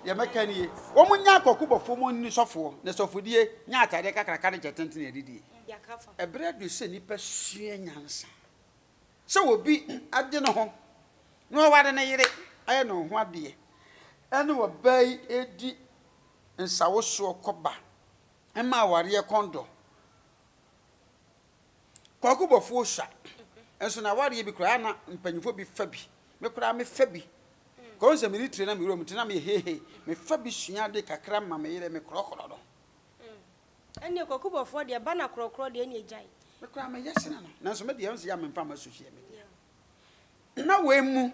ye mekani wo munya kokubofo mu ni sofo ne sofodie nya atade kakraka ne chetenten edidi Yakafa. Ebre do se nipa sua nyansa se obi ade no ho no wade ne yire aye no ho ade ene wo bai edi nsawoso koba ema aware kondo kokubofo sha enso na ware bi kura na mpanyifo bi fa bi me kura me fa bi ko nse military na me ro mtina me hehe me fa bi sua de kakra ma me yire me krokro do Ene kokubofo de ba na krokro de ene ejai me kura me yesena no nanso me de enso ya me mfa ma social media na we mu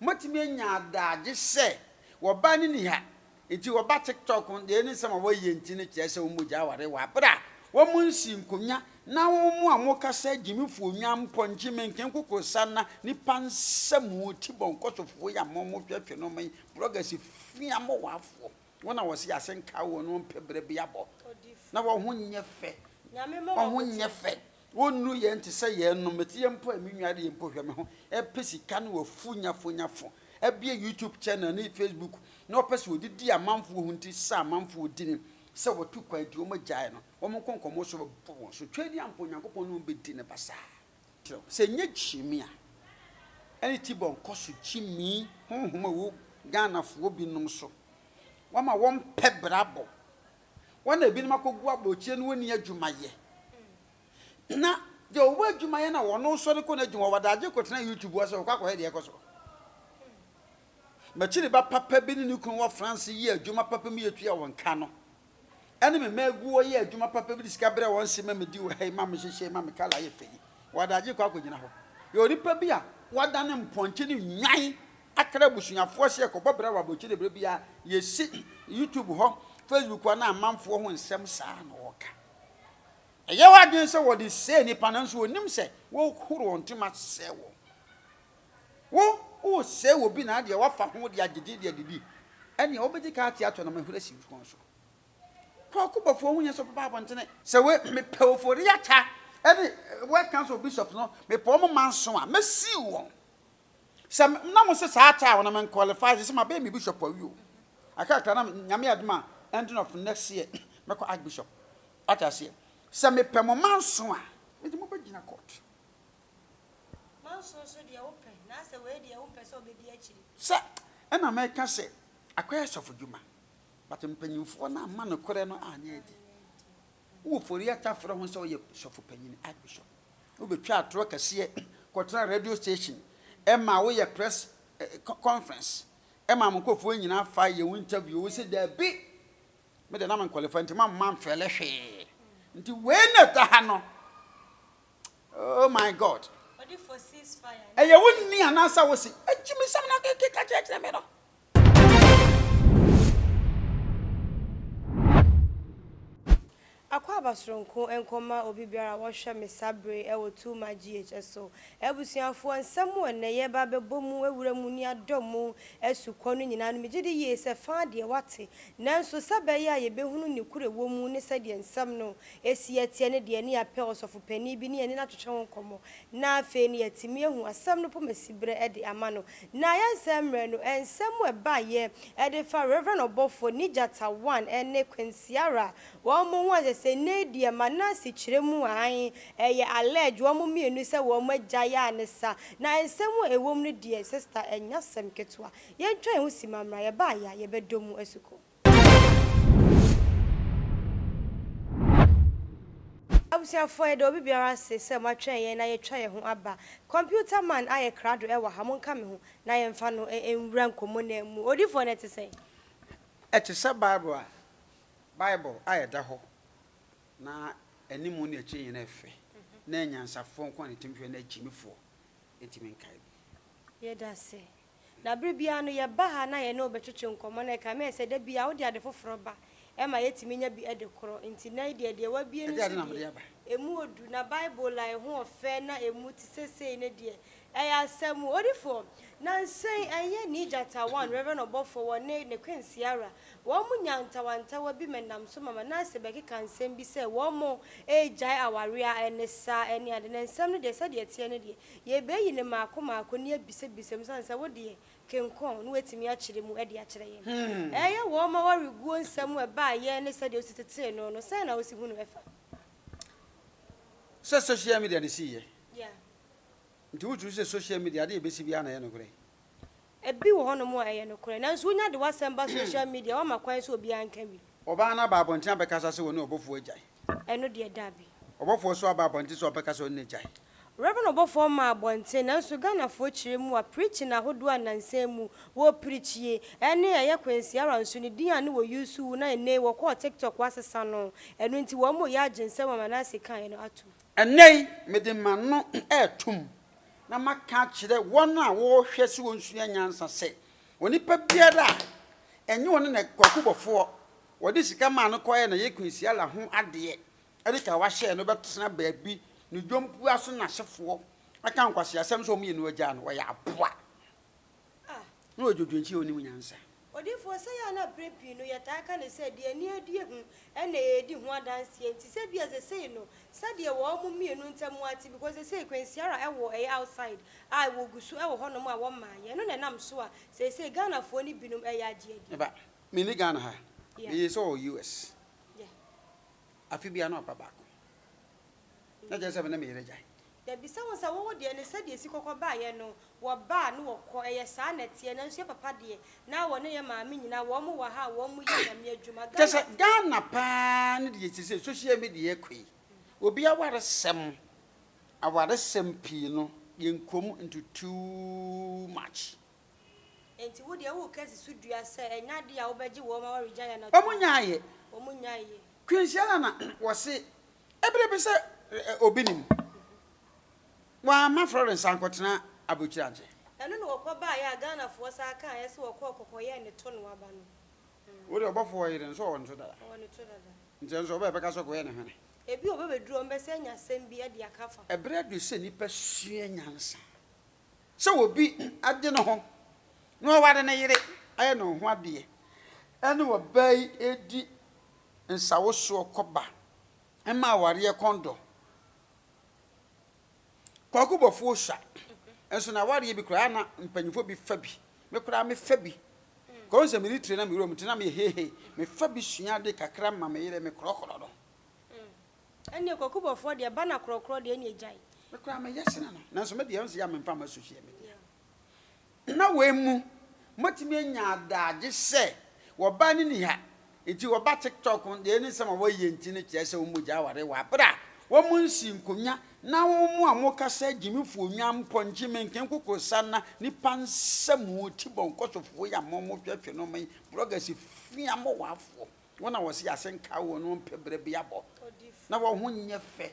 motimi anya adaje se wo ba ni ha enti wo ba TikTok de eni sama wo ye enti ne kire se wo mu ja ware wa bra wo mu nsi nkonya na wo mu amoka sa gimifo onwa mponji menken kokosa na ni pansamu ti bonkosofo ya momo hwehwe no man progress fia mo wafo wona wo se asenka wo no mpebere bia bo na wo ho nye fe wo ho nye fe wonu ye nti se ye no meti ye mpo aminwade ye mpo hwe me ho e pesika no wo funyafo e bia YouTube channel ni Facebook na opese odidi amanfo ho nti sa amanfo odini se wo tu kwanti wo magyae no wo mo konkomo so so twedi ampo nyankopon no bedi ne basa se nye chimi a eni ti bon koso chimi honhoma wo Ghana fo binom so wama won pebrabo wana ebinom akogu abochie no woni adwumaye na de wo adwumaye na wono so ne ko na adwuma wadaje ko tena YouTube wo so kwakọ he de ekoso machiri ba papa bi ni kun wo France yi adwuma papa mi yetua won ka no ene me magu wo yi adwuma papa bi sika bere won se mamedi wo hey mam hyehye mam kala ye feyi wadaje kwa akogina ho yo nipa bi a wada ne mponche ni nwan akra busunyafo hye ko bobere wa bochi de bere bi a ye si YouTube ho Facebook wa na amanfo ho nsem saa na woka eye wadwen se wo de se nipa na nso onim se wo huru ontuma se wo o se wo bi na de wafa ho de agidi de adidi ene obedi ka ati ato na mahura si kon so kokubofo ho nya so papa abontene se we me pewofori ata ene we council bishop no me po mo manso a mesi wo se na mo se sa ata wona men qualify se ma be me bishop awi o aka na nyame aduma end of next year me ko archbishop ata se me pe mo manso a me di mo bagina court manso so de open na se we de open so be di akiri se ena me ka se akwaya sofodwuma but mpanyimfo na ama no kore no anya edi wo fori atafro ho se wo ye sofo panyin archbishop wo betwa atro kase kotra radio station ema wo ye press conference ema mo kofo nyina fa ye wo interview wo se da bi me de na man qualify nti man fele hwe nti we na ta ha no oh my god odi for ceasefire eye wonni anasa wo se agimi sam na ka cha me no akwa abasronko enkoma obi biara wo hwe me sabre e wo tu ma GHS so ebusuafo nsam ene ye ba bebomu ewura mu ni adomu esukọ no nyina no megide ye se fa de wate nanso sabe ya ye behunu ni kure wo mu ne se de nsam no esi atie ne de ne apɛ osofo pani bi ne na twetwe won komo na afe ne yatimi ehu asam no pomasibre e de ama no na ya nsamre no ensam e ba ye e de fa Reverend Obofour ni jata 1 ene Ciara wo mu ho se ne die manasi kiremu an eye allege wo mu mienu se wo magya ya ne sa na ensemu ewom ne die sister enyasem ketwa ye ntwa hu simamra ye ba ya ye bedomu asuko abusia for do obi biara se matwen ye na ye twa ye ho aba computer man aye krado e wa ha monka me ho na ye mfa no enwura nkomo na mu odifo na te se Bible aye da ho na animu ne achi yin efe na nyansafo nko ne timhwe na agimifo etimi nkai ye da se na bibia no ye ba ha na ye no betwetwe nkomo na ka me se da bia wo de ade foforo ba e ma yetimi nya bi ade koro nti na de wa bie no emu odu na Bible la ho ofe na emu ti sesei ne de eya semu odifo na nsen eye ni jata 1 Reverend Obofour wone ne Ciara wo mu nyantawanta wa bi menam so mama na se beki kansem bi se wo mo ejai awarea enesa eni ade na nsem no de se de tie ne de ye beyi ne maako ne abise bisem san se wo de kenkon no wetimi akyere mu e de akyere yen ye wo ma wari guo nsam e ba ye ne se de ositete no se na osi hu no efa so social media ni see ye yeah nti wutu se social media de ebesi bia na ye no kure ebi wo hono mu aye no kure nanso wonya de wasamba social media wa makwan so obi anka bi oba na ba abontia bekasa se woni Obofour agyan eno de dabi Obofour so aba abontia so bekasa woni agyan Reverend Obofour ma abonte nanso Ghana fo kire mu a preaching na hodo anansan mu wo preachie ene ye Ciara nso ni din ane wo yusu na ene wo ko TikTok wasesa no eno nti wo mo ya agensem manase kan no atu enei medemano etum na maka kire won a wo hwe se wonsua nyansa se onipa biara enye won na Obofour wodi sika ma no koye na ye Ciara ho ade e ka wa hye no betena baabi ni dwompu aso na hyefo aka nkwase asem so omiye no agya no ya aboa no odwodwenchi oni munyansa odifo se ya na prepi no yata ka ne se de ani adi hu ena edi hu adanse enti se bia ze sei no se de wo mu mienu ntamu ati because se Ciara e wo outside I wo gusu e wo hono mu a wo maaye no na nam so a se Ghana fo ni binum e ya agi adi eba mini Ghana ha me so US yeah afi bia no papa bako na je se me na me yere jai da bisa won sa wo de ne se de si kokko ba ye no wo ba no wo ko eye sa na tie na nso papa de na wo ne ye maami nyina wo mu wa ha wo mu ye na me adwuma Ghana pa ne de se social media kwi obi aware sem pi no yenkom into too much enti wo de wo kasi sudua se enya de a wo beji wo ma wo regya na omunyaye Ciara na wo se ebrebe se obinim wa ma Florence ankotena abochiranje eno no wo ba ya Ghana fo sa kan ye se wo kokoye ne to no aba no wo de Obofour yire so won to dada nti so ba beka so ko ye ne hene ebi obebeduro mbese nya sem bi ade akafa ebre do se nipa sua nyansa se obi ade no ho no wade ne yire aye no ho ade ene wo bai edi nsawoso koba ema aware kondo kwaku Obofour sha enso na ware bi kura na mpanyifo bi fa bi me kura me fa bi ko nse military na me rom tina me hehe me fa bi sua de kakra ma me yire me krokro do ene kwaku Obofour de ba na krokro de ene ejai me kura me yesena no nanso me de enso ya me mfa ma social media na we mu matimi anya adaje se wo ba ni ha enti wo ba TikTok de eni sama wo ye enti ne kye se wo mu ja ware wa bra wo mu nsi nkonya na wo mu amokasa gimifo onwa mponji menken kokosa na nipa nsamu ti bonkosofo ya momo hwehwe no man bloggers fia mo wafo wona wo se asenka wo no mpebere bia bo na wo ho nye fe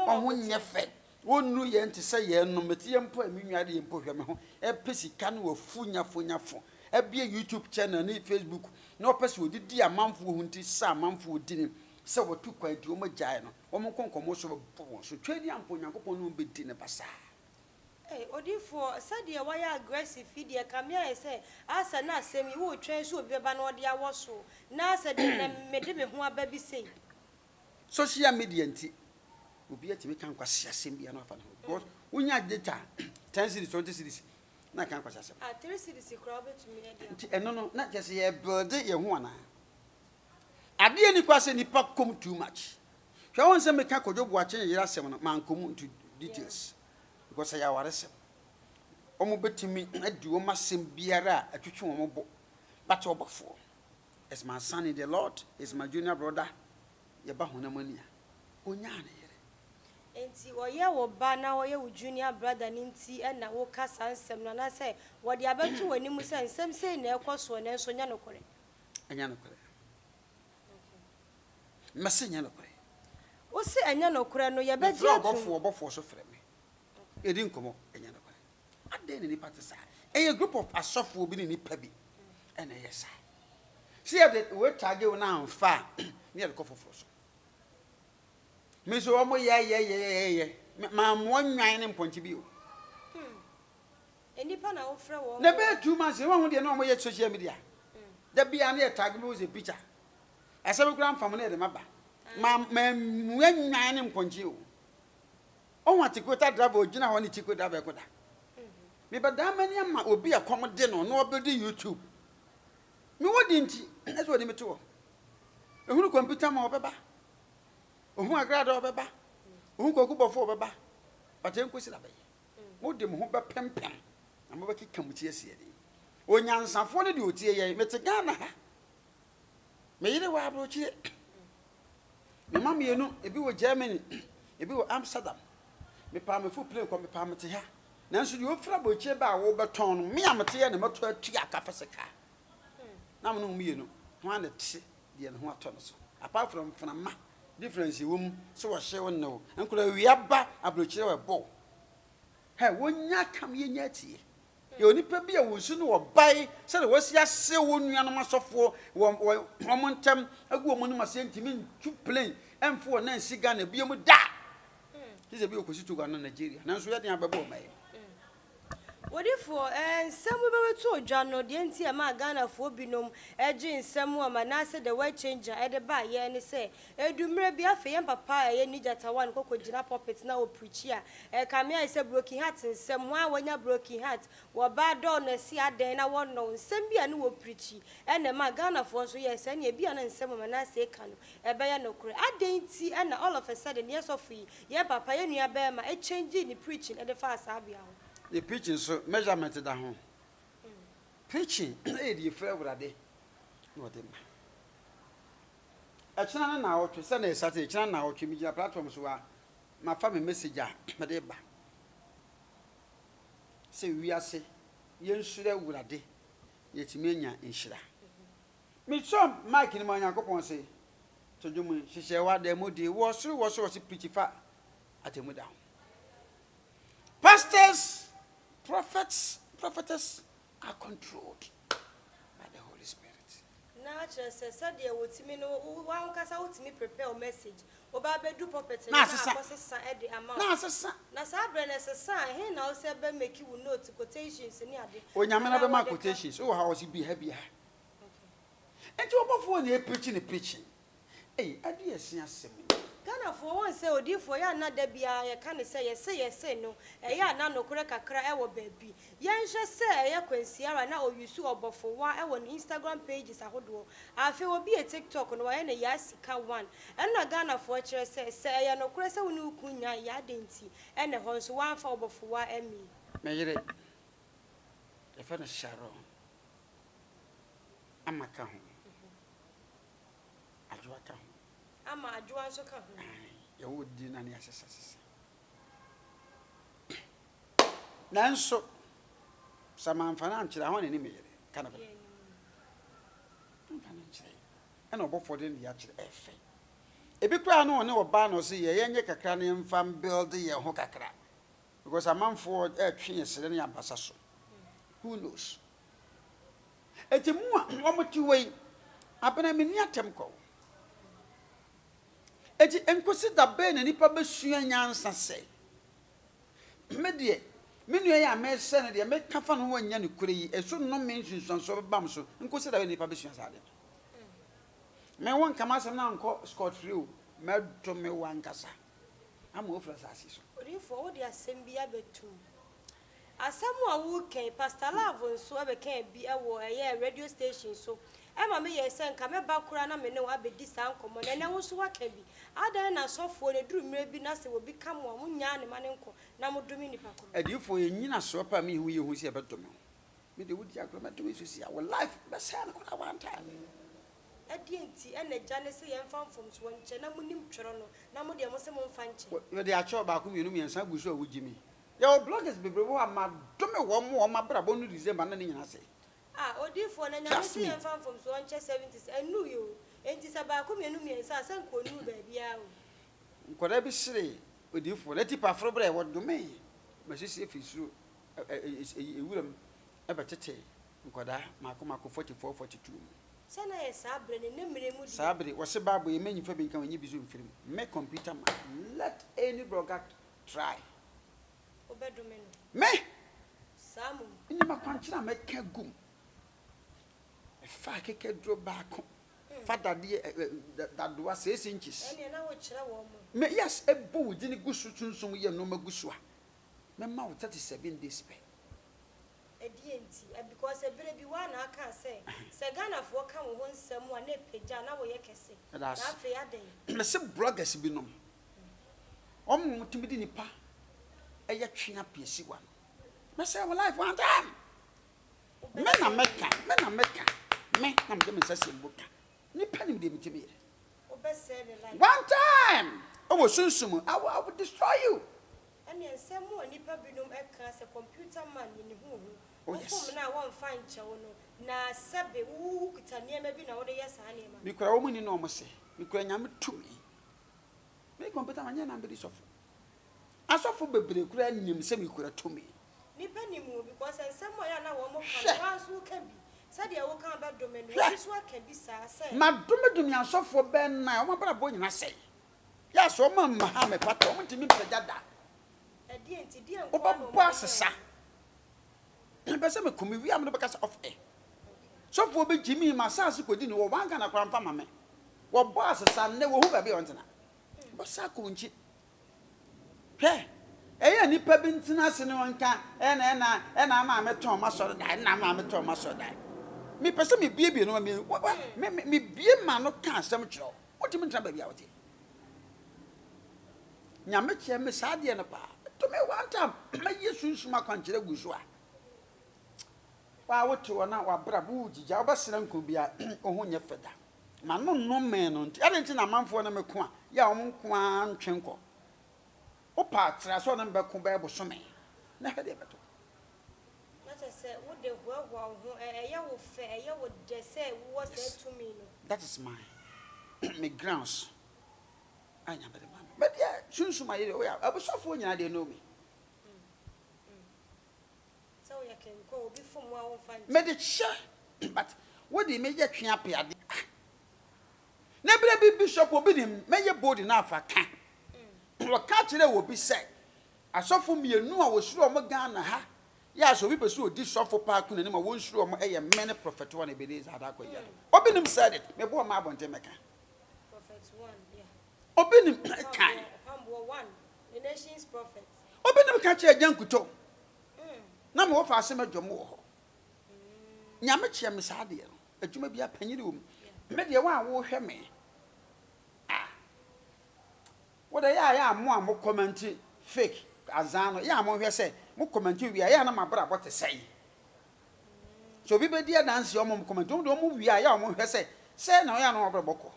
ho nye fe wonu ye nti se ye no metie mpo aminwade ye mpo hwe me ho e pesika no wafunyafo ebie YouTube channel ni Facebook na opese odidi amanfo ho nti sa amanfo odini se wotu kwanti o magyae no o mo konkomo so bo so twani ampo Nyankopon no bedi ne basa odifo sadia waya aggressive feed kamia ese asa na asemi wo twen so obi ba na ode awoso na asa de na mede me ho aba bi sei social media nti obi atimi kan kwase asem bia no afa no because unya data 10 series 20 series na kan kwase asem 3 series kura obetumi ne dia nti eno no na just ye build ye ho ana ade ni kwase nipa come too much hwa won se me ka kodwobo ache yira asem no man come into details because ya ware sem omo betimi adi wo masem biara atwetwe wo mo but Obofour is my son in the Lord, is my junior brother ye ba honamania onya na yire enti oye wo ba na oye wo junior brother ni nti e na wo kasa nsem no na se wo de abetu wani mu se nsem sei na ekoso na enso nya no kore anya no kore masenya no kore wo se anya no kore no ye beji atu Obofour so frɛ me edi nkomo anya no kore ade ni nipa tsa a group of asofo obi ni nipa bi ena yesa see that we target na amfa ne ko foforo so me so omo ye ma mo nwan ne mponchi bi o enipa na wo frɛ wo na be 2 months we hu de na omo ye social media da bia na tag me was a picture asabe kura mfam na de maba ma nwan ne mponchi o on wa tikota driver ogina ho ne tikota be koda Me badam mani ama obi akomode no no obedi YouTube. Me wodi nti, that's what me to. Ehunu computer ma obeba. Ohun agrada obeba. Ohun kokubofo obeba. But enkosi la baye. Wodi mo ho be pempem. Na mo be keka muti asie de. Onyansafo ne de otie ye mete Ghana ha. Me yire wa abrochi. Me mam yenu ebi wo Germany, ebi wo Amsterdam. Me pa me fu plane ko me pa me te ha. Nanso de ofra bochie ba wo beton no me amete ye ne mato atu akafa seka. Na mo no me yenu. Ho ana te de ne ho ato no so. Apart from fnama difference wom so wo hye won no. Enkura wiaba abrochi we bo. He wonya kam ye nya tie. Ye onipa bia wo su no wo bai se de wosi ase wo nuanom asofo wo montem agu wo no mase ntimi ntu plane emfo na nsiga na bia mu da. Kise bi okosi to Ghana Nigeria. Nanso ye den abebo mai. What if for some we to John the NT ma Ghana for binom edging some woman I said the word changer at the bar ye and say edumre bia fe yam papa ye ni jata one koko jina puppet na o preach here kamia is a broken heart and some one when you broken heart wa bad don na see aden na one no some bia no wo preach and the ma Ghana for so yes and ye bia na some woman I say kan e be ya no kure aden ti and all of a sudden yes of ye papa ye nua be ma e change the preaching at the fast abia. The preaching so measurement da ho. Preaching e dey frɛ wurade. No dem. A chana na wo twese na esate chana na wo twe mi gina platform so a ma fa me message a me dey ba. Se wiase ye nsure wurade ye timi anya nhira. Me so Mike ni ma Yakobon se to dwom hyehyɛ wa da mu di wo so preach fa atemu da. Pastors, prophets, prophetess are controlled by the Holy Spirit. Now, just said, "Dear, what me no one cast out me prepare a message. Oba do puppets and the amount. Nasabren as a sign, he now said, make you note quotations in the when you have my quotations, oh, how was he be happy? And you Obofour preaching. Hey, I do see a seminar. Ghana for one say odi for ya na da bia ye kan say no e ya na no kure kakra e wo baabi ye nhwe say ye Ciara na oyusu Obofour wa e wo Instagram pages ahodo afi obi e TikTok no wa ye na ya sika one e na Ghana for kire say ye no kure say woni ukunya ya denti e ne ho so wa fa Obofour wa emi me yire e fa na Ciara amaka ho ajuaka ho ama adwoa so ka ho ya wodi na ne asesa nanso samanfana ankyira ho ne ne meyere kana ba mfana ankyira ena Obofour de ya kyira efe ebi kura no ne oba no so ye yenye kakra ne mfam build ye ho kakra because amanfo atwe yesere ne abasa so who knows etimu a omoti wei abena meni atem ko eti enkosi da be na nipa besua nyansa se me de me nua ya me se ne de me kafa no wanya ne kure yi eso no me nsunsun so bam so enkosi da be nipa besua sa de me won kama se na nko scot free o me to me wan kasa ama ofra sa asi so ori for wo de asem bia betum asamu a wo ken pastor love so e be ken bi e wo eye radio station so Emma me yesen ka me bakura na me ne wa bedi san komo na ne wo so wa ka bi adan na sofo ne duru mre bi na se wo bi kam wo munya ne mane nko na mo dumi ni pakoro adifo ye nyina so pa me hu ye hu si e beto me de wudi akro me to so si a wo life be say na ko one time adi enti ena jane se ye mfam fom so nche na munim twero no na mo de mo se mo mfa nche we de acho ba ko mienu miensa gu so a wugimi ye o bloggers bebrebo ama dome wo ma bra bonu December na ne nyina se Obofour na nyame se ye mfam fom so nche 70s enu yo enti sa ba ko mienu miensa san ko nu ba bia o nkoda bi sire Obofour na tipa afro bra e wo dome ma sisi efisuru ewuram e betete nkoda mako 44 42 sana ye sabre ne mmere mu di sabre wo se babo ye manyi fa bi nkan wanyi bizu mfirim me computer ma let any blogger try obedome no me samu ni ma kwankyira me ka gum e fa keke dro baako fada de that do 6 inches ene na wo kire wo mo me yes e bo wudi ni gusu tunsun ye no magusu a me ma wo 37 days pe Because a baby one I can't say. Sagana for come one someone a pejana or yakesi. That's fair day. The same bloggers be known. To be in pa. A yakin up PC one. Myself alive one time. Men are mecca, men I'm them as a book. Ni penny them to me. One time. Oh, soon, I would destroy you. And then someone nipper binum a class a computer man in the home. Oh, yes. Now one fine chono. Na sabe who could near maybe now the yes, honey. You could only know say. You could yam to me. Make computer man and be soft. I saw for baby, could name semi could to me. Nipenny move because somewhere now one more who can be. Said I will come about domain. This one can be say. My domain so for Ben now, my brother boy, I say. Yes, so mamma, I'm a patron to me, Dada. A dear, boss, but some come we am because of a. So for be Jimmy, my sons could do one kind of grandpa, mamma. What boss, son, never who be on tonight. But Sakunchi. Hey. Eh, ni pebintina se no nka na ma meto ma so da na ma meto ma so da me pese me bie no me bie ma no ka asem kiro woti me ntra ba bia woti nyame che me saade no pa to me one time ma yesu ma kwankire gusu a wa woti wona wa bra bu jija obasira nko bia ohun nye feda ma no me no nti ade nti na manfo na meku a ya wo nko a ntwenko Opa, traso number Kumbabo Summe. Never did better. Let us say, would the world a year will fair, a year would just say, what said to me? That is mine. Me grounds. I am the man. But yeah, soon to my way, I was so funny, I didn't know me. So you can go before more fun. Made it sure, but what the major champ here? Never be bishop will be him, may your body enough I can. What catcher will be said. I saw for me, and knew I was sure my gun. Yeah, so we pursue this software park and I won't sure a many prophet one of these had I. Open him said it, me boy my bon Jamaica. Prophet one, yeah. Open him kind. One, the nation's prophet. Open him catch a young kuto. No more for some of your more. Yamachi Miss Hadiel, a you may be a penny room. Maybe a one will hear me. What I am more commenting fake as I know, yeah, I'm here say, more commenting, we are my brother what to say. So we be dear dance your mom comment, don't move, we are young, say, no, I know about Boko.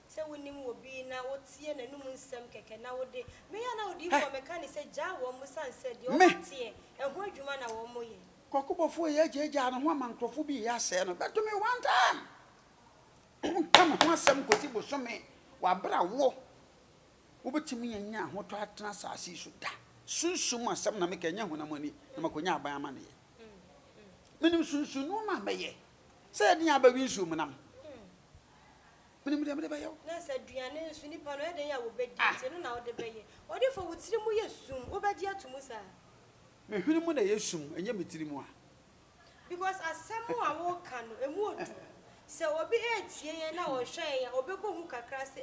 So when you will be now, what's here and no some cake nowadays. May I know the mechanic said, Jar, one son said, you're here, and what you man a woman. Obofour, yeah, and 1 month for be, yes, but to me one time. Come on, some could be so me, while brother walk. Ubetimi anya ho to atena asase so da sunsun asem na meka nya hona mani na makonya aban ama ne menim sunsun no ma meye se de aba wi nsu munam menim de bayo na se duane nsu ni pa no e de ya wo bedi te no na wo de beye o de fo wutiri mu yesum wo bedi atomu sa me hwiri mu na yesum enye metiri mu a because asem a wo ka no emu odu se obi etie ye na wo hwe ya obeko hu kakra se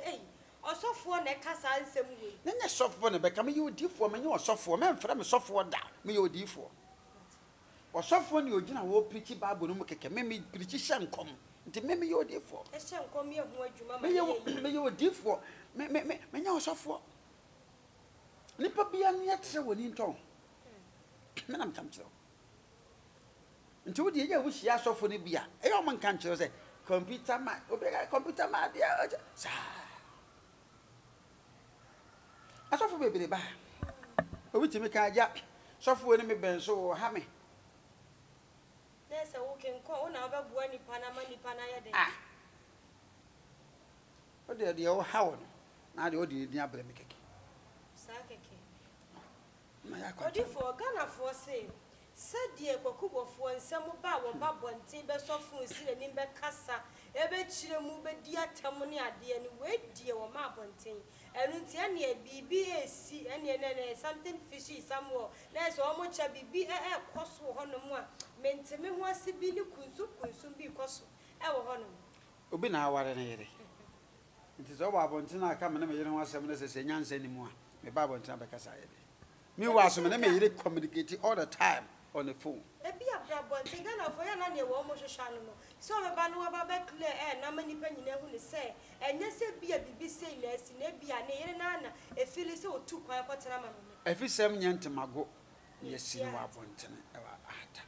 Obofour na kasa ansem we. Na nya sofo na beka me ye odifour me nya osofo me mfra me sofo da me ye odifour. Osofo ni ogina wo preach bible no mu keke me preach hyenkom. Nti me ye odifour. Hyenkom ye hu adwuma me ye odifour. Me nya osofo. Nipa bia no yetre woni nton. Me na mkam kire. Nti wo de ye wo hia asofo ne bia. E yo man kan kire say computer man, obega computer man dia. Sa Asofo bebe ba. Obi timi ka aja. Sofo ni me ben so ha me. Na se wo ken ko wo na obabu ani pa na ya de. O de o ha wo. Na de o de ni abere me keke. Sa keke. Na ya kwa. Odi for Ghana for say sadie Obofour nsem ba wo ba bonten be sofo nsi ni be kasa ebe chire mu be di atam ni ade ni we die wo ma bonten enu ntia ne BBAC ene something fishy somewhere na so omo cha bibi koso honom a menteme ho ase bi ni kunsu bi koso wo honom obi na aware na yere nti so ba bonten aka me na me yere ho asem na se nyansa ni mu a me ba bonten be kasa yere me was me na me yere communicate all the time on the phone. Ebi abrabọ ntinga na for ya na ne wo mo hwehwa no. So me ba no ba ba clear na mani pa nyina hu ne se enye se bia bibi sei na asi na bia ne yere na na efili se otu kwan kwotena ma no. Efisem nyentemago yesi no abontene e wa ata.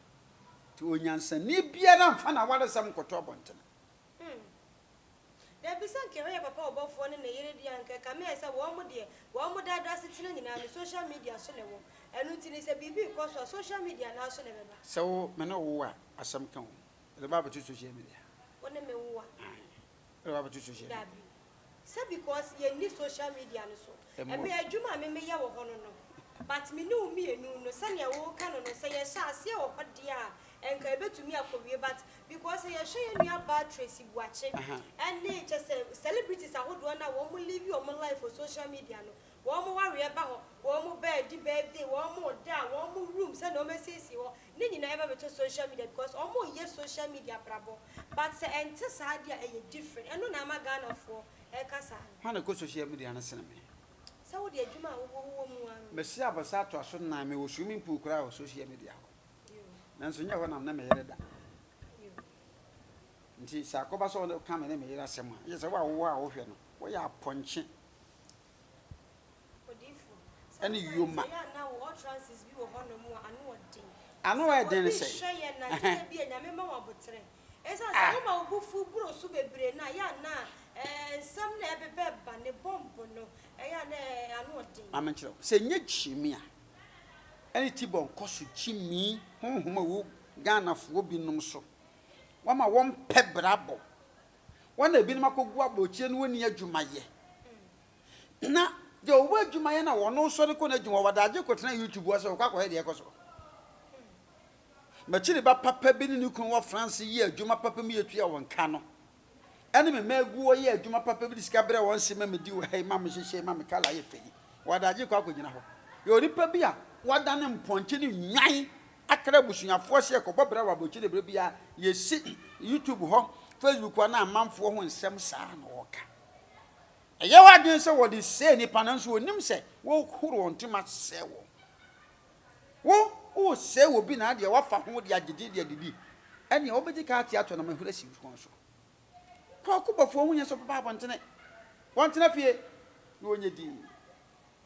Ti onyansa ni bia na mfa na wale sam koto abontene. Da bisa nke we papa Obofour ne na yere dia nke ka me se wo mo de wo mo da asetena nyina ne social media so ne wo. Enu ntini se bibi ko so social media na so ne beba. So me no wo a asam kan wo. The Bible to social media. Wona me wo a. The Bible to social media. Say because ye ni social media no so. E me adwuma me ye wo ho no. But me no me enu no se ne wo ka no se ye sha ase wo ho de a enka ebetumi akowie but because ye hwe ye nua bad tracy buache and ne just celebrities ahodo na wo mo live your life for social media no. Wo mo ware ba ho wo mo birthday wo mo da wo mo room se no mesisi ho ni nyina eba beto social media because wo mo ye social media brabo but se ente sa dia e different eno na ma Ghana for e kasa Ha na ko social media na sene me. Se wo de adwuma wo mu anu Me sia abasa to aso na me wo swimming pool kura wo social media ho. Nanso nya ho na me yere da. Nti sa akoba so no ka me ne me yere asem a. Ye se wa wo a wo hwe no. Wo ya ponche. Any yuma. I know I didn't say. Obofour bro so bebre na ya na some na ebe ba ne bombo no ya na anu odin Amenchiro se nye chimi a any tibon koso chimi honhoma wo Ghana fo binom so wama won pebrabo wana binom akogu abochie no woni adwumaye na de owo adwumaye na wono so ne ko na adwuma wadaje kotena YouTube wo so kwakọ he de ekoso machiri ba papa bi ni kun wo France yi adwuma papa mi yetua won ka no ene me magu wo yi adwuma papa bi sika bre won se memedi wo hey mam hyehye mam kala ye feyi wadaje kwakọ gina ho yo nipa bi a wadane mponche ni nwan akra busunyafo se ko bobra wa bochi de bre bia ye si YouTube ho Facebook wa na amanfo ho nsem saa na woka eye wadwen se wo de se nipa na nso onim se wo huru ontuma se wo o se wo bi na de wafa ho de agede de adidi ene obedi ka ati ato na mahura si kon so ko ko bafo hu nye so papa abontene wontena fie na onye di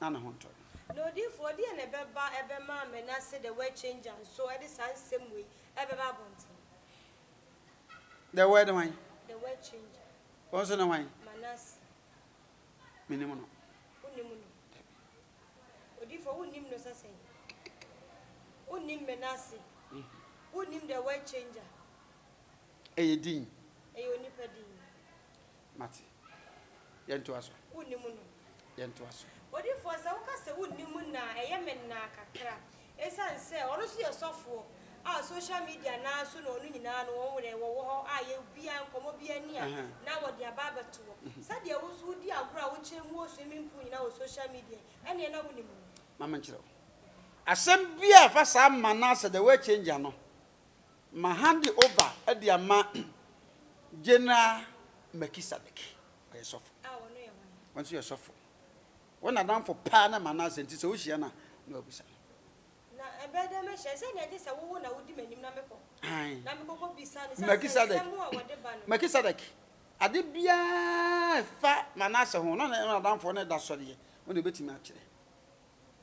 na na ho nto no di for di na beba ebe ma me na se the way change and so e dey san same way ebe ba abontene the way the way change also na way manas minimum no unimu no odi for unim no sase unim menase unim the way changer eyedin eyonipa din mate yento aso unimu no yento aso odi for sa ukase unimu na eyemena kakra esan se ono so yesofo a social media na so no onu nyina no won were wo ho aye bia nkomo bia ni a na wo dia baba to sa dia wo so di agora wo chemu wo swimming pool nyina wo social media ene na woni mu mama nchiro asem bia fa sa manase the way change no ma hand over e dia ma General Mekisadek oyesofo wono ye wonso yesofo wona dan for pa na manase nti se wo hia na na obusa na ebede me hye se na de se wo na wodi manim na meko na meko bisa ni se Mekisadek mu a wode ba no Mekisadek ade bia fa manase ho no na dan for na da sori wona betimi a kire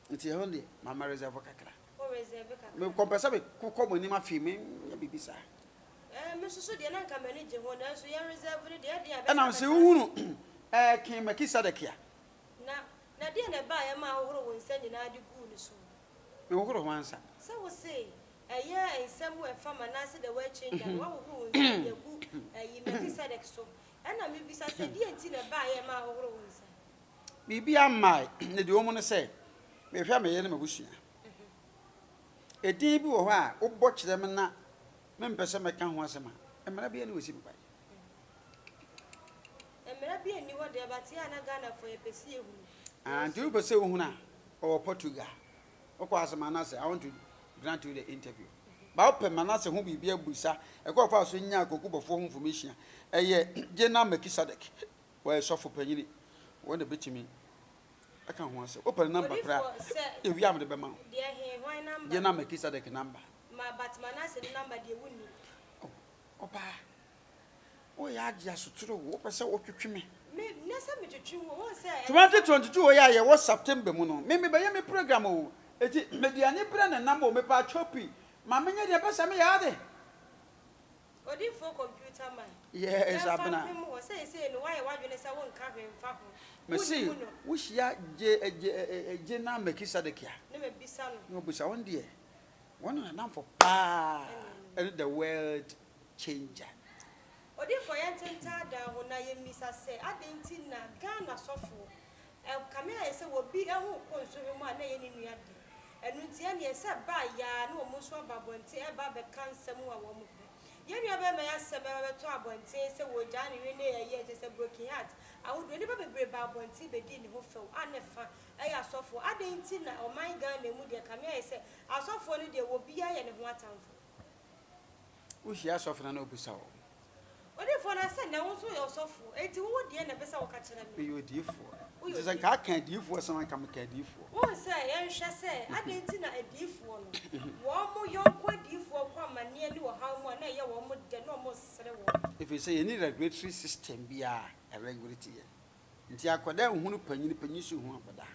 nti he honde mama reserve kakra o reserve kakra me kompesa be kokko mo ni ma fi me ya bibisa me susu de na nka manage ho na so ya reserve de de e na se uhunu kin Mekisadek ya na de na ba ya ma hohoro won sa nyina de gu ni so me hohoro wansa se wo se eye ensem we fama na se the way change and wa hohoro won sa de gu Mekisadek so e na me bisa se de enti na ba ya ma hohoro won sa bibi amai ne de omo ne se me hwa me ye ne magusua edin bi wo ho a wo kire me na me mpese me ka ho asema emra bia ne wosi bibai emra bia ni wo de bati ana Ghana for epesi ehu and you be say wo hu na or Portugal okwa asema na say I want to grant you the interview ba open manase ho bibia busa e ko fa so nya akoku bofo ho information eye General Mekisadek wa esofo panyini wona betimi aka ho ase open number kra e wi am de be ma de he hwan number General Mekisadek number Ma but manase number de wuni. Oba. O ya agya sotoro wo pese wo twetwe me. Me nasa me twetwe wo say 2022 o ya ye wo September mu no. Me be ye me program o. Eti mediane bra na number o me pa chopi. Ma menye de pese me ya de. Odi for computer man. Yes, abena. Me mo say no why wadwene say won ka hwemfa ho. Me see, wo hia je na mekisa de kia. Ne me bisa no. No bisa won de. One na for pa. And the world changer. Odi for yententa da ho na ye misa say adenti na Ghana sofo. Kame aye say obi ehu konso hwemu a na ye ni nua de. Enu ntia ne say ba ya na omo so babonti e ba be kansam wa wo mo. Yenu aba me yasem be to abonti say wo ja ne we na ye je say broken heart. Awodo ni ba bebre ba abonti be di ne ho few anefa aye asofo adenti na o man Ghana mu de kame aye say asofo ni de wo bia ye ne ho atamfo. Wo hia asofo na obisa wo. Odi for na say na wo so yo asofo enti wo de na be say wo ka kire me. Be odifo. It say ka kan difo so man ka me ka difo. Wo say ye nhwe say adenti na adifo no. Wo mo yonko adifo kwa mane ni wo ha mo na ye wo mo de no mo sere wo. If you say any regulatory system bia a regulatory nti akoda hunu panyin so hu akoda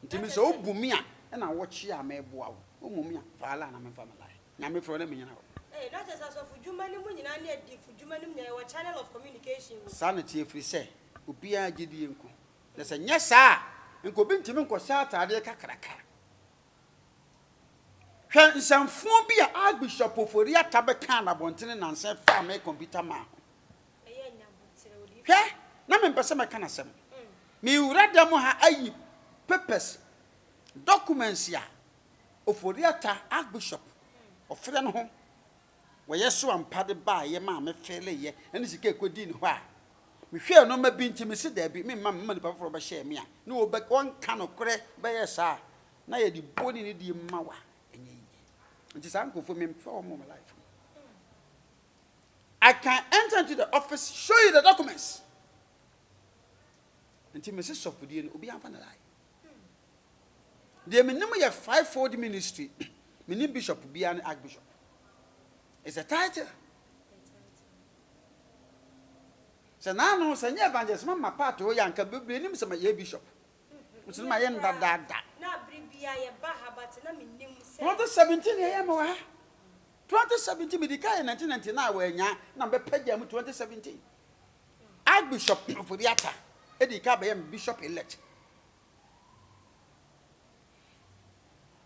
nti me so obumi a na wo kye a meboa wo omumi a faala na me family na me fro na me nyina wo not just as of Jumani Munina near Jumani, our channel of communication. Sanity free say, Ubia Gidianko. There's a yes, sir, and go bintimin cosata de cacaraka. Some phobia Archbishop of Foria Tabacana, Bontin, and said, Farmer computer ma. Here, Naman Passama Canasem. Me read them ha purpose documents ya of Foriata Archbishop of Frenham. Where yes, so I'm padded by your mamma fairly, ye, and this is a good din. Why? We fear no more being to me, sit there, be me, mamma, for a share me. No, but one can of credit by your side. Now you're the body in the mawa. It is uncle for me for my life. I can enter into the office, show you the documents. Until Mrs. Sopudi will be on the line. There may number 540 ministry, mini bishop be an archbishop. It's a title. So now, no, say, evangelist, my part to young can be him some bishop. Which is my end that. Now, Bribia, Baha, but I mean, 2017 a.m. 2017, with the guy in 1999, where ya number Pegam 2017. Archbishop for the Atta, Eddie Cabam, Bishop elect.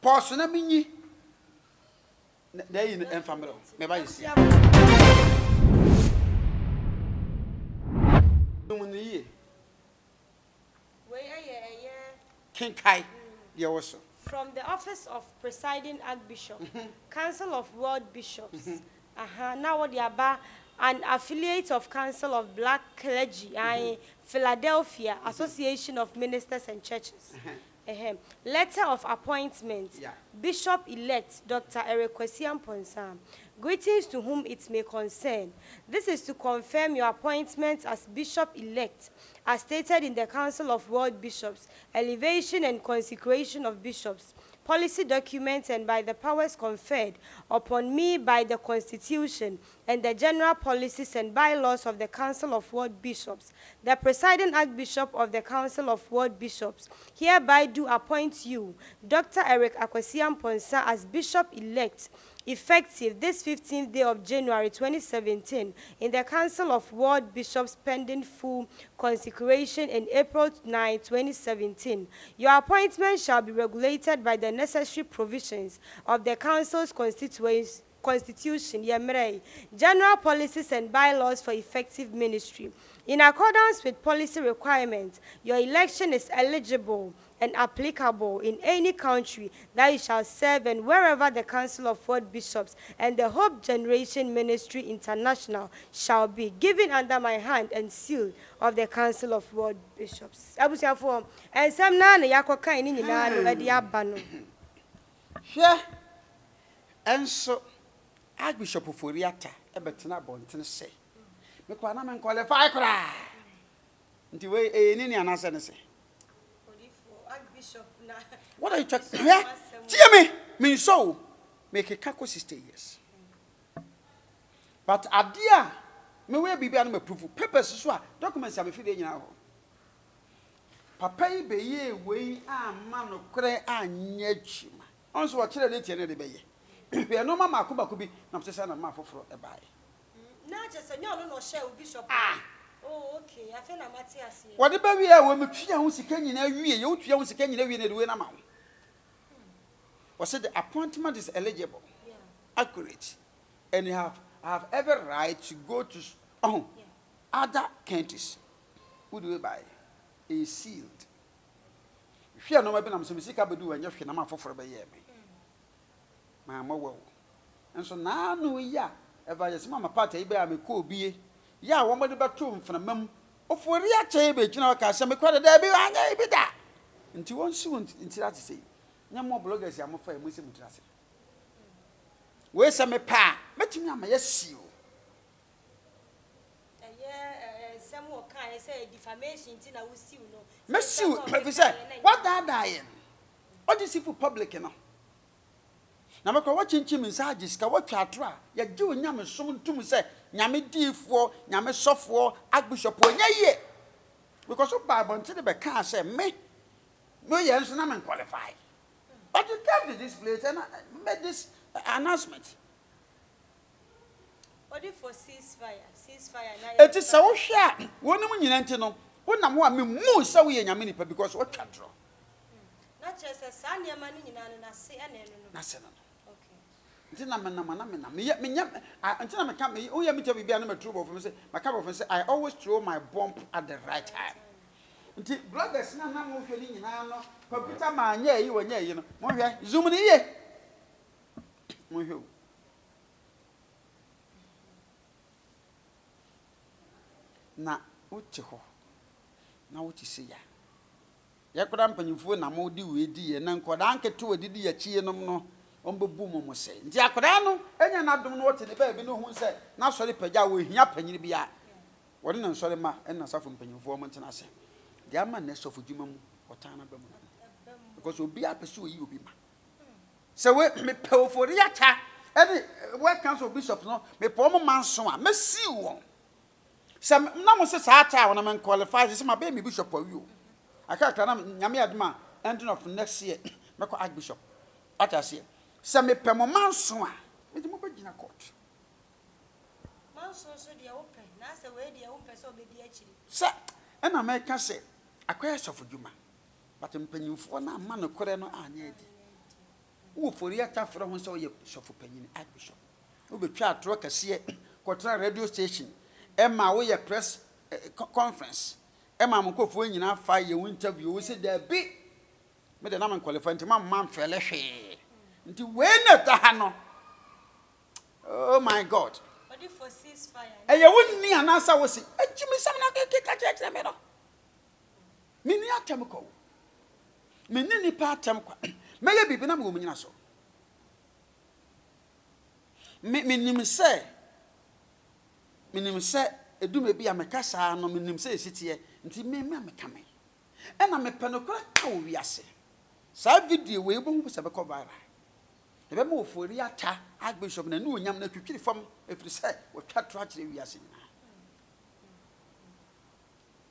Person, I mean, they in the family. Maybe I see. King Kai, you also. From the office of presiding Archbishop, Council of World Bishops, now what they are an affiliate of Council of Black Clergy, Philadelphia Association of Ministers and Churches. Letter of appointment, Bishop-elect Dr. Eric Ponsa. Greetings to whom it may concern. This is to confirm your appointment as Bishop-elect, as stated in the Council of World Bishops, elevation and consecration of bishops, policy documents, and by the powers conferred upon me by the Constitution and the general policies and bylaws of the Council of World Bishops. The presiding Archbishop of the Council of World Bishops hereby do appoint you, Dr. Eric Ponsa, as Bishop-elect, effective this 15th day of January 2017 in the Council of World Bishops pending full consecration in April 9, 2017. Your appointment shall be regulated by the necessary provisions of the Council's Constitution, general policies and bylaws for effective ministry. In accordance with policy requirements, your election is eligible and applicable in any country that you shall serve and wherever the Council of World Bishops and the Hope Generation Ministry International shall be, given under my hand and seal of the Council of World Bishops. And some nana yakoka in India. Here, and so Archbishop of Foriata, a better bonten say. Mekwana qualify cry. Until we any answer say. Archbishop na. What are you talking? Yeah, me so. make a kako 60 years. But adia, me we be an proof papers so documents have been now. Papa be ye way man of cray and yechima. Also, what children did be. We are no mamma could be not to send a mouth for a buy. Not just a no shell bishop. Oh, okay. I feel I'm Matthias. What the baby I will make you can you know you can you know amount. Was said the appointment is eligible, accurate, and you have every right to go to other countries. Who do we buy? Is sealed. If you are not maybe some sick do and you can for a year. My mother. And so now no ya ever yes mamma party be am ko bie ya wo mode beto mfana mam ofori a che be gina ka se me kwade da bi anya bi da nti won su nti that say nya mo bloggers am fa mu se mutrase we se me pa metimi am yesi o some more kind say defamation tin na wo siu no me siu me say what that dying what is it for public you know. Na me ko wa chinchim nsagis ka wa twatro a ya ge onyame som ntum se nyame difo nyame sofo archbishop onyaye because of bible until be can say me no ye nso na me qualify but you came to this place and made this announcement what if for ceasefire na it is so hwa wonim nyina nti no wonam ho a me mu se wo ye nyame nipa because wa twatro na chese sa niam ni nyina na se ene no na se no Until I always throw my bomb at the right time. Until bloggers na mo hweli nyina no computer man ye yi wanya yi no mo hwe zoom ni ye mo hwe na uche ho na uche se ya yakora mpanyimfo na mo di we di ye na nkoda anketo odidi ya chie nom no ombebu mo se nti akoda no enya na dom no wote ne ba bi no hu se na sori pagya wo hia panyini bia wode na sori ma enna safo mpanyimfo mo ntena se dia ma na sofo dwuma mu otana ba mu because obi apeso yi obi ma se we me pewfori ya cha ene we council bishop no me po mo manso a mesi won se na mo se sa cha wona men qualify se ma be me bishop awi o aka na nyame aduma ending of next year me ko archbishop atase se me pe mo manso a me di mo ba gina court manso so dia open na se we dia open so be di akiri se ena me ka se akwaya sofodwuma but mpanyimfo na ama no kore no anya edi wo fori atafro ho se wo ye sofo panyini archbishop wo betwa atro kase kotra radio station ema wo ye press conference ema mo kofo nyina fa ye interview wo se da bi me de na man qualify nti man fele hwe nti we na ta ha no oh my god but if for ceasefire e ye wonni anasa wo se ejimi sam na ke ka che me no me ni atem ko me ni ni pa atem kwa me ye bibi na me wo nyina so me nim se edume bi amekasa no me nim se esitie nti me amekame ena me penokora ka wo wiase sa video we bo se be ko viral e be mo ofori ata archbishop na ne onyam na twitwiri fam efiri se wo twatro akire wiase nyina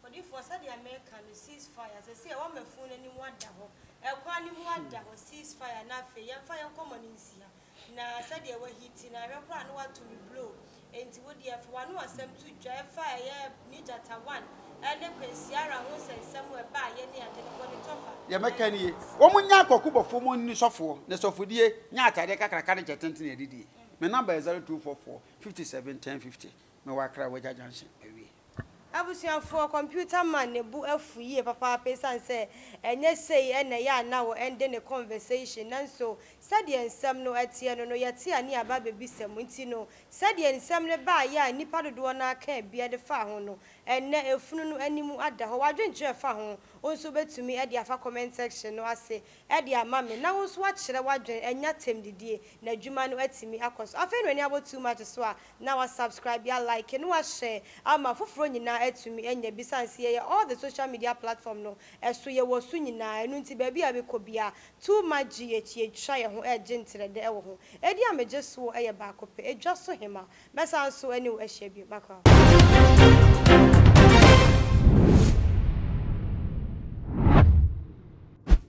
but if for said the American ceasefire say wa mafun ani mu ada ho e kwa ni mu ada ho ceasefire na fe ye fa ye common nsia na said the wa hit na hwe kwa no wa to me blow enti wo dia fa no asem to dwa fa ye ni data 1 ene kwa Ciara ho sensem we ba ye ne ade ko ni tofa ye meka ni wo munya akokubofo mo ni sofo ne sofodie nya atade kakraka ne chetenten edidi me number 0244 57 1050 me wakra waja junction awie abusiafo computer man ne bu afu yie papa pesan se enye sei ene ya na wo ende ne conversation nanso sade ensem no atie no yete ani aba bebisem nti no sade ensem ne ba ya nipa dodo na aka bia de fa ho no enne efunu no animu ada ho wadwenkyerɛ fa ho onso betumi e dia fa comment section no ase e dia ma me na onso wa kyerɛ wadwen enya tem didie na adwuma no atimi akɔso afei no ani abo too much so a na wa subscribe ya like no wa share ama foforo nyina atumi enya bisanse ye all the social media platform no eso ye wo su nyina enu nti ba bia be kobia too much ye twa ye ho e gentle de e wo ho e dia megye so e ye ba kope edwa so hema mesa so ani wo ahia bi makwa